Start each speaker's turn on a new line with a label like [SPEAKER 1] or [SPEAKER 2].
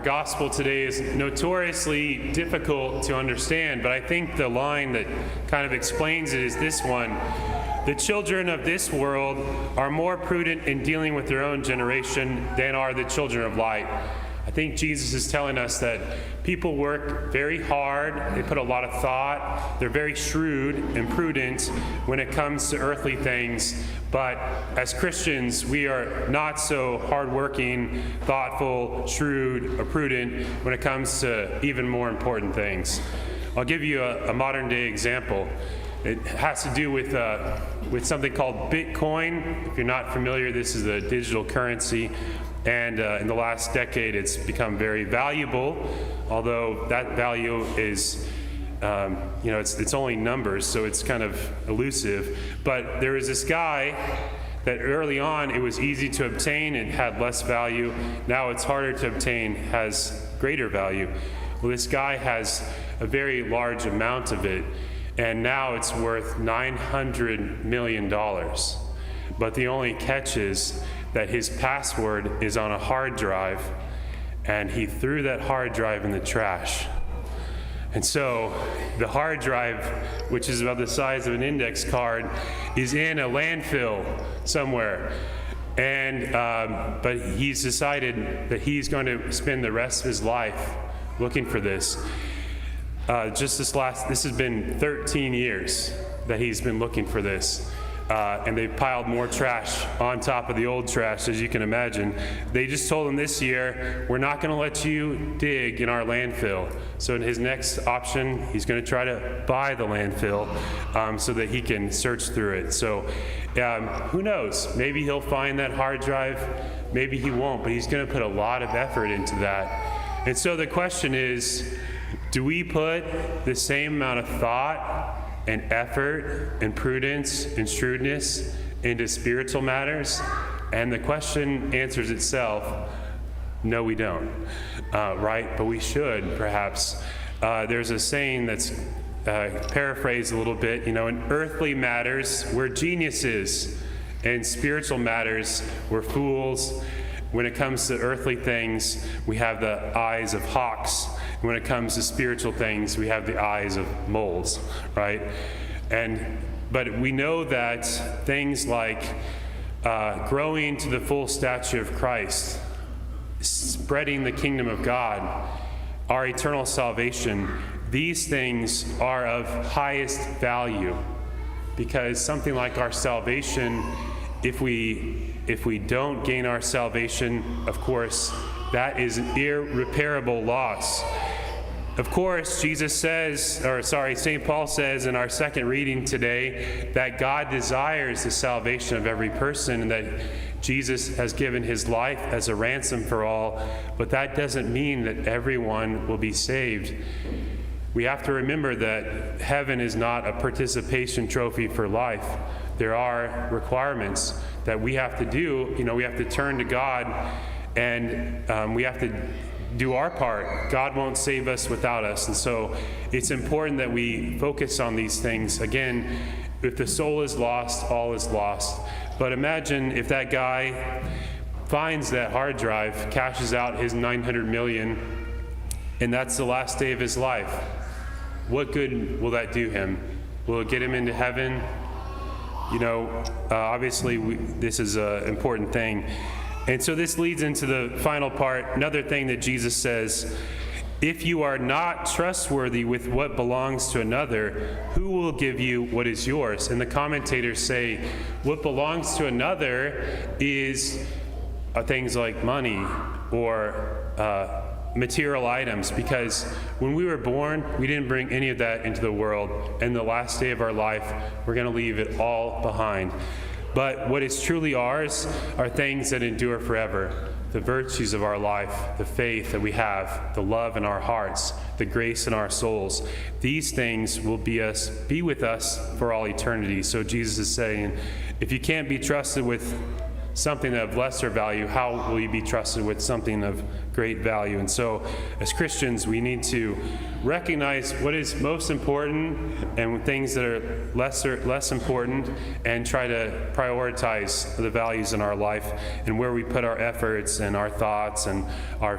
[SPEAKER 1] gospel today is notoriously difficult to understand, but I think the line that kind of explains it is this one. The children of this world are more prudent in dealing with their own generation than are the children of light. I think Jesus is telling us that people work very hard, they put a lot of thought, they're very shrewd and prudent when it comes to earthly things, but as Christians, we are not so hardworking, thoughtful, shrewd, or prudent when it comes to even more important things. I'll give you a modern day example. It has to do with something called Bitcoin. If you're not familiar, this is a digital currency. And in the last decade, it's become very valuable, although that value is, it's only numbers, so it's kind of elusive. But there is this guy that early on, it was easy to obtain, it had less value. Now it's harder to obtain, has greater value. Well, this guy has a very large amount of it, and now it's worth $900 million. But the only catch is that his password is on a hard drive, and he threw that hard drive in the trash. And so the hard drive, which is about the size of an index card, is in a landfill somewhere. And but he's decided that he's going to spend the rest of his life looking for this. This has been 13 years that he's been looking for this. And they've piled more trash on top of the old trash, as you can imagine. They just told him this year, we're not going to let you dig in our landfill. So in his next option, he's going to try to buy the landfill so that he can search through it. So who knows? Maybe he'll find that hard drive. Maybe he won't, but he's going to put a lot of effort into that. And so the question is, do we put the same amount of thought and effort and prudence and shrewdness into spiritual matters? And the question answers itself, no, we don't, right? But we should, perhaps. There's a saying that's paraphrased a little bit, in earthly matters, we're geniuses. In spiritual matters, we're fools. When it comes to earthly things, we have the eyes of hawks. When it comes to spiritual things, we have the eyes of moles, right? But we know that things like growing to the full stature of Christ, spreading the kingdom of God, our eternal salvation, these things are of highest value, because something like our salvation, if we don't gain our salvation, of course, that is an irreparable loss. Of course, St. Paul says in our second reading today that God desires the salvation of every person and that Jesus has given his life as a ransom for all, but that doesn't mean that everyone will be saved. We have to remember that heaven is not a participation trophy for life. There are requirements that we have to do. We have to turn to God, and we have to do our part. God won't save us without us. And so it's important that we focus on these things. Again, if the soul is lost, all is lost. But imagine if that guy finds that hard drive, cashes out his 900 million, and that's the last day of his life. What good will that do him? Will it get him into heaven? Obviously this is an important thing. And so this leads into the final part, another thing that Jesus says, if you are not trustworthy with what belongs to another, who will give you what is yours? And the commentators say, what belongs to another is things like money or material items, because when we were born, we didn't bring any of that into the world. And the last day of our life, we're going to leave it all behind. But what is truly ours are things that endure forever. The virtues of our life, the faith that we have, the love in our hearts, the grace in our souls. These things will be with us for all eternity. So Jesus is saying, if you can't be trusted with something of lesser value, how will you be trusted with something of great value? And so as Christians, we need to recognize what is most important and things that are less important, and try to prioritize the values in our life and where we put our efforts and our thoughts and our